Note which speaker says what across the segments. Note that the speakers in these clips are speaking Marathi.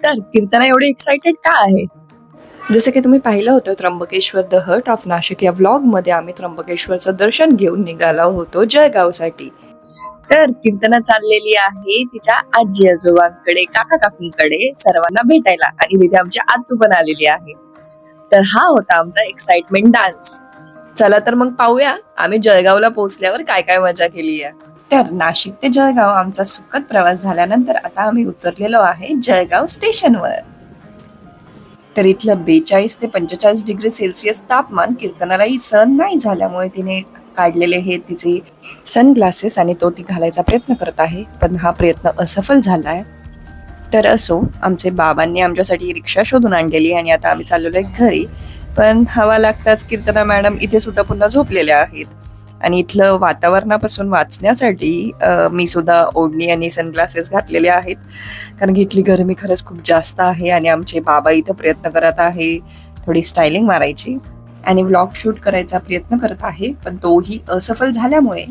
Speaker 1: तर कीर्तना एवढी एक्साइटेड का आहे? जसं की तुम्ही पाहिलं होतं Trimbakeshwar the hurt of Nashik या व्लॉग मध्ये आम्ही त्र्यंबकेश्वरचं दर्शन घेऊन निघालो होतो जळगावसाठी. तर कीर्तना चाललेली आहे तिच्या आजी आजोबांकडे, काका काकूंकडे सर्वांना भेटायला, आणि तिथे आमची आतू पण आलेली आहे. तर हा होता आमचा एक्साइटमेंट डान्स. चला तर मग पाहूया आम्ही जळगावला पोहोचल्यावर काय काय मजा केली आहे. तर नाशिक ते जळगाव आमचा सुखद प्रवास झाल्यानंतर आता आम्ही उतरलेलो आहे जळगाव स्टेशनवर. तर इथलं 42 ते 45 डिग्री सेल्सिअस तापमान कीर्तनालाही सहन नाही झाल्यामुळे तिने काढलेले हे तिचे सनग्लासेस आणि तो ती घालायचा प्रयत्न करत आहे, पण हा प्रयत्न असफल झालाय. तर असो, आमचे बाबांनी आमच्यासाठी रिक्षा शोधून आणलेली आणि आता आम्ही चाललेलो आहे घरी. पण हवा लागताच कीर्तना मॅडम इथे सुद्धा पुन्हा झोपलेल्या आहेत. आणि इथलं वातावरणापासून वाचण्यासाठी मी सुद्धा ओढणी आणि सनग्लासेस घातलेले आहेत, कारण की इथली गरमी खरंच खूप जास्त आहे. आणि आमचे बाबा इथं प्रयत्न करत आहे थोडी स्टायलिंग मारायची आणि व्लॉग शूट करायचा प्रयत्न करत आहे, पण तोही असफल झाल्यामुळे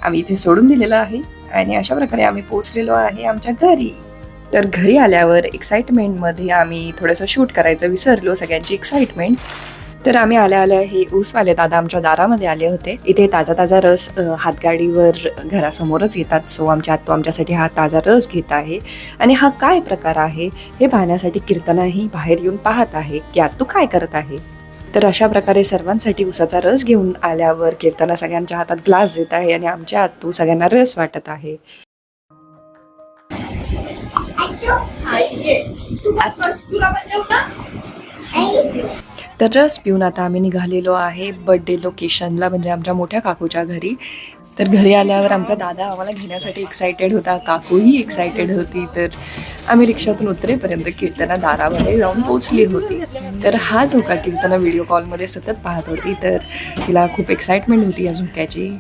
Speaker 1: आम्ही इथे सोडून दिलेला आहे. आणि अशा प्रकारे आम्ही पोहोचलेलो आहे आमच्या घरी. तर घरी आल्यावर एक्साइटमेंटमध्ये आम्ही थोडंसं शूट करायचं विसरलो, सगळ्यांची एक्साइटमेंट. तर आम्ही आल्या आल्या हे ऊसवाले दादा आमच्या दारामध्ये आले होते. इथे ताजा ताजा रस हातगाडीवर घरासमोरच येतात. सो आमच्या आत्तू आमच्यासाठी हा ताजा रस घेत आहे. आणि हा काय प्रकार आहे हे पाहण्यासाठी कीर्तनाही बाहेर येऊन पाहत आहे की आत्तू काय करत आहे. तर अशा प्रकारे सर्वांसाठी उसाचा रस घेऊन आल्यावर कीर्तना सगळ्यांच्या हातात ग्लास देत आहे आणि आमच्या आत्तू सगळ्यांना रस वाटत आहे. तर रस पिऊन आता आम्ही निघालेलो आहे बर्थडे लोकेशनला, म्हणजे आमच्या मोठ्या काकूच्या घरी. तर घरी आल्यावर आमचा दादा आम्हाला घेण्यासाठी एक्सायटेड होता, काकूही एक्सायटेड होती. तर आम्ही रिक्षातून उतरेपर्यंत कीर्तना दारामध्ये जाऊन पोहोचली होती. तर हा झोका कीर्तना व्हिडिओ कॉलमध्ये सतत पाहत होती, तर तिला खूप एक्साइटमेंट होती या झोक्याची.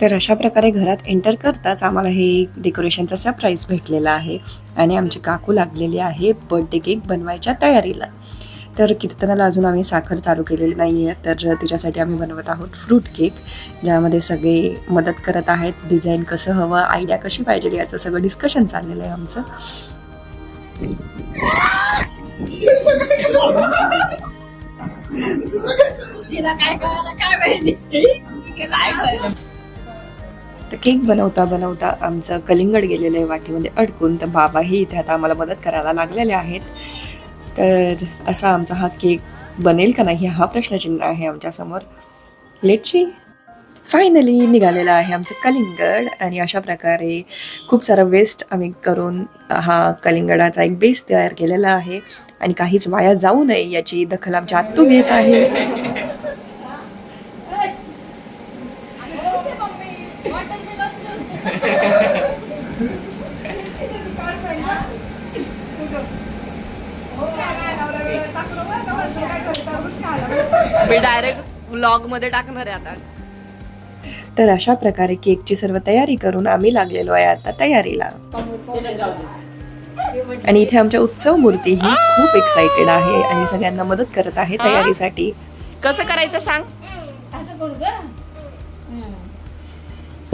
Speaker 1: तर अशा प्रकारे घरात एंटर करताच आम्हाला हे डेकोरेशनचा सरप्राईज भेटलेला आहे आणि आमची काकू लागलेली आहे बर्थडे केक बनवायच्या तयारीला. तर कीर्तनाला अजून आम्ही साखर चालू केलेली नाही आहे, तर तिच्यासाठी आम्ही बनवत आहोत फ्रूट केक, ज्यामध्ये सगळे मदत करत आहेत. डिझाईन कसं हवं, आयडिया कशी पाहिजे याचं सगळं डिस्कशन चाललेलं आहे आमचं. तर केक बनवता बनवता आमचं कलिंगड गेलेलं आहे वाटीमध्ये अडकून. तर बाबाही इथे आता आम्हाला मदत करायला लागलेले आहेत. तर असा आमचा हा केक बनेल का नाही हा प्रश्नचिन्ह आहे आमच्यासमोर. Let's see. फायनली निघालेला आहे आमचं कलिंगड. आणि अशा प्रकारे खूप सारा वेस्ट आम्ही करून हा कलिंगडाचा एक बेस तयार केलेला आहे आणि काहीच वाया जाऊ नये याची दखल आमच्या आत्तू घेत आहे.
Speaker 2: मी डायरेक्ट व्लॉग मध्ये टाकणार आहे आता.
Speaker 1: तर अशा प्रकारे केकची सर्व तयारी करून आम्ही लागलेलो आहे आता तयारीला. आणि इथे आमच्या उत्सव मूर्ती ही खूप एक्साइटेड आहे आणि सगळ्यांना मदत करत आहे तयारीसाठी.
Speaker 2: कसं करायचं सांग.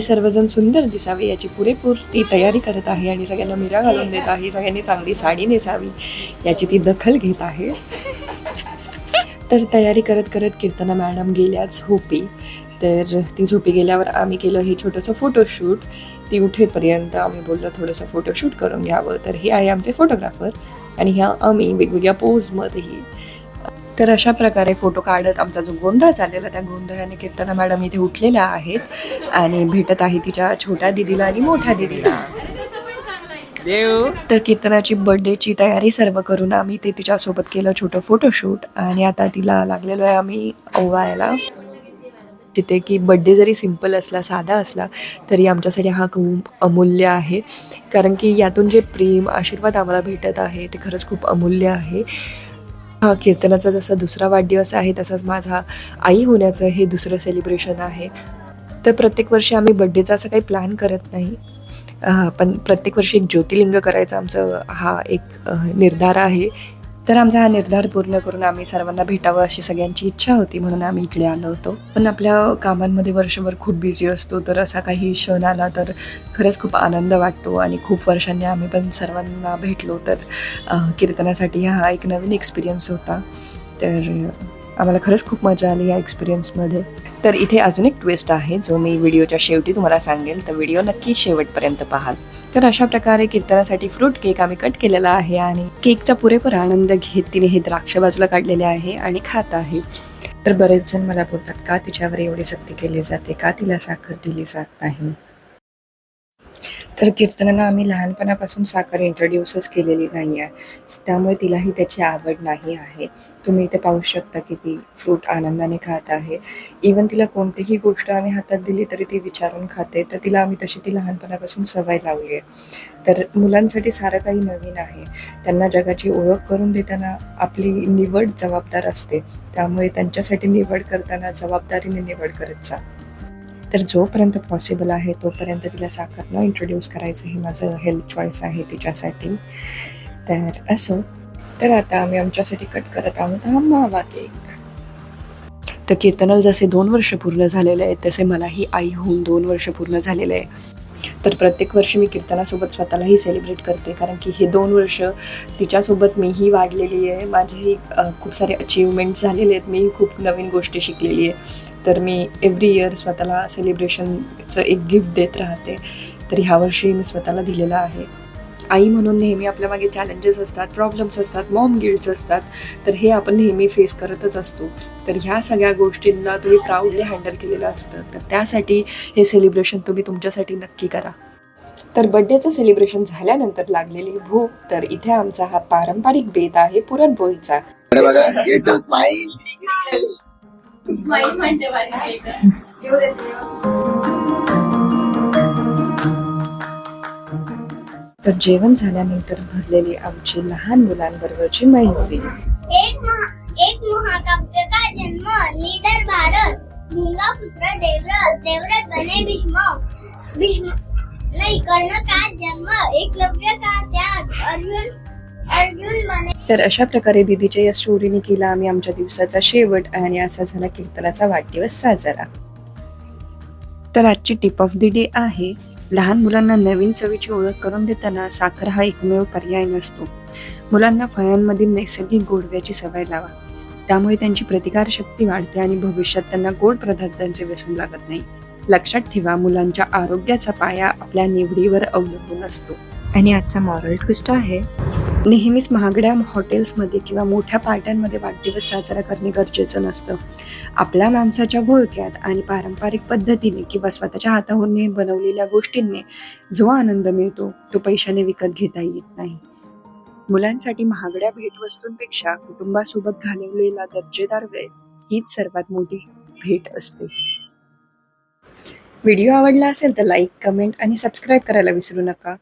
Speaker 1: सर्वजण सुंदर दिसावे याची पुरेपूर ती तयारी करत आहे आणि सगळ्यांना मिरा घालून देत आहे. सगळ्यांनी चांगली साडी नेसावी याची ती दखल घेत आहे. तर तयारी करत करत कीर्तना मॅडम गेल्या झोपी. तर ती झोपी गेल्यावर आम्ही केलं हे छोटंसं फोटोशूट. ती उठेपर्यंत आम्ही बोललो थोडंसं फोटोशूट करून घ्यावं. तर हे आहे आमचे फोटोग्राफर आणि ह्या आम्ही वेगवेगळ्या पोजमध्येही. तर अशा प्रकारे फोटो काढत आमचा जो गोंधळ चाललेला त्या गोंधळाने कीर्तना मॅडम इथे उठलेल्या आहेत आणि भेटत आहे तिच्या छोट्या दिदीला आणि मोठ्या दिदीला. तर कीर्तनाची बर्थडेची तयारी सर्व करून आम्ही ते तिच्यासोबत केलं छोटं फोटोशूट. आणि आता तिला लागलेलो आहे आम्ही ओवाळायला. जिथे की बड्डे जरी सिम्पल असला, साधा असला, तरी आमच्यासाठी हा खूप अमूल्य आहे, कारण की यातून जे प्रेम आशीर्वाद आम्हाला भेटत आहे ते खरंच खूप अमूल्य आहे. हा कीर्तनाचा जसा दुसरा वाढदिवस आहे तसाच माझा आई होण्याचं हे दुसरं सेलिब्रेशन आहे. तर प्रत्येक वर्षी आम्ही बड्डेचा असं काही प्लॅन करत नाही, पण प्रत्येक वर्षी एक ज्योतिर्लिंग करायचा आमचं हा एक निर्धार आहे. तर आमचा हा निर्धार पूर्ण करून आम्ही सर्वांना भेटावं अशी सगळ्यांची इच्छा होती, म्हणून आम्ही इकडे आलो होतो. पण आपल्या कामांमध्ये वर्षभर खूप बिझी असतो, तर असा काही क्षण आला तर खरंच खूप आनंद वाटतो. आणि खूप वर्षांनी आम्ही पण सर्वांना भेटलो, तर कीर्तनासाठी हा एक नवीन एक्सपिरियन्स होता. तर आम्हाला खरंच खूप मजा आली या एक्सपिरियन्समध्ये. तर इथे अजून एक ट्विस्ट आहे, जो मी व्हिडिओच्या शेवटी तुम्हाला सांगेल, तर व्हिडिओ नक्की शेवटपर्यंत पाहाल. तर अशा प्रकारे कीर्तनासाठी फ्रूट केक आम्ही कट केलेला आहे आणि केकचा पुरेपूर आनंद घेत तिने हे द्राक्ष बाजूला काढलेले आहे आणि खात आहे. तर बरेच जण मला बोलतात, का तिच्यावर एवढी सक्ती केली जाते, का तिला साखर दिली जात नाही. तर कीर्तनाला आम्ही लहानपणापासून साखर इंट्रोड्यूसच केलेली नाही आहे, त्यामुळे तिलाही त्याची आवड नाही आहे. तुम्ही इथे पाहू शकता की ती फ्रूट आनंदाने खात आहे. इवन तिला कोणतीही गोष्ट आम्ही हातात दिली तरी ती विचारून खाते, तर तिला आम्ही तशी ती लहानपणापासून सवय लावली आहे. तर मुलांसाठी सारं काही नवीन आहे. त्यांना जगाची ओळख करून देताना आपली निवड जबाबदार असते, त्यामुळे त्यांच्यासाठी निवड करताना जबाबदारीने निवड करत जा. तर जोपर्यंत पॉसिबल आहे तोपर्यंत तिला साखर न इंट्रोड्यूस करायचं हे माझं हेल्थ चॉईस आहे तिच्यासाठी. तर असो, तर आता आम्ही आमच्यासाठी कट करत आहोत हा मावा केक. तर कीर्तनाला जसे 2 वर्ष पूर्ण झालेले आहेत, तसे मलाही आई होऊन 2 वर्ष पूर्ण झालेले आहे. तर प्रत्येक वर्षी मी कीर्तनासोबत स्वतःलाही सेलिब्रेट करते, कारण की हे 2 वर्ष तिच्यासोबत मीही वाढलेली आहे. माझेही खूप सारे अचीवमेंट्स झालेले आहेत. मीही खूप नवीन गोष्टी शिकलेली आहे. तर मी एव्हरी इयर स्वतःला सेलिब्रेशनचं एक गिफ्ट देत राहते. तर ह्यावर्षी मी स्वतःला दिलेलं आहे. आई म्हणून नेहमी आपल्या मागे चॅलेंजेस असतात, प्रॉब्लेम्स असतात, मॉम गिल्ट्स असतात. तर हे आपण नेहमी फेस करतच असतो. तर ह्या सगळ्या गोष्टींना तुम्ही प्राऊडली हँडल केलेलं असतं. तर त्यासाठी हे सेलिब्रेशन तुम्ही तुमच्यासाठी नक्की करा. तर बड्डेचं सेलिब्रेशन झाल्यानंतर लागलेली भूक, तर इथे आमचा हा पारंपरिक बेत आहे पुरणपोळीचा.
Speaker 3: बघा गेट टू स्माईल.
Speaker 2: स्माईल म्हणते माझी.
Speaker 1: तर जेवण झाल्यानंतर भरलेली आमची लहान मुलांबरोबरची मैफिल.
Speaker 4: एक महाकाव्य का जन्म निडर भारत भृंगा पुत्र देवव्रत देवव्रत बने भीष्म नहीं कर्ण का जन्म एकलव्य का त्याग अर्जुन बने.
Speaker 1: तर अशा प्रकारे दीदीच्या या स्टोरीने केला आम्ही आमच्या दिवसाचा शेवट आणि असा झाला कीर्तनाचा वाढदिवस साजरा. तर आजची टिप ऑफ द डे आहे, लहान मुलांना नवीन चवीची ओळख करून देताना साखर हा एकमेव पर्याय नसतो. मुलांना फळांमधील नैसर्गिक गोडव्याची सवय लावा, त्यामुळे त्यांची प्रतिकारशक्ती वाढते आणि भविष्यात त्यांना गोड पदार्थांचे व्यसन लागत नाही. लक्षात ठेवा, मुलांच्या आरोग्याचा पाया आपल्या निवडीवर अवलंबून असतो. आणि आजचा मॉरल ट्विस्ट आहे, नेहमीच महागड्या हॉटेल्समध्ये किंवा मोठ्या पार्ट्यांमध्ये वाढदिवस साजरा करणे गरजेचं नसतं. आपल्या माणसाच्या घोळक्यात आणि पारंपरिक पद्धतीने किंवा स्वतःच्या हाताने बनवलेल्या गोष्टींनी जो आनंद मिळतो तो पैशाने विकत घेता येत नाही. मुलांसाठी महागड्या भेटवस्तूंपेक्षा कुटुंबासोबत घालवलेला दर्जेदार वेळ हीच सर्वात मोठी भेट असते. व्हिडिओ आवडला असेल तर लाईक, कमेंट आणि सबस्क्राईब करायला विसरू नका.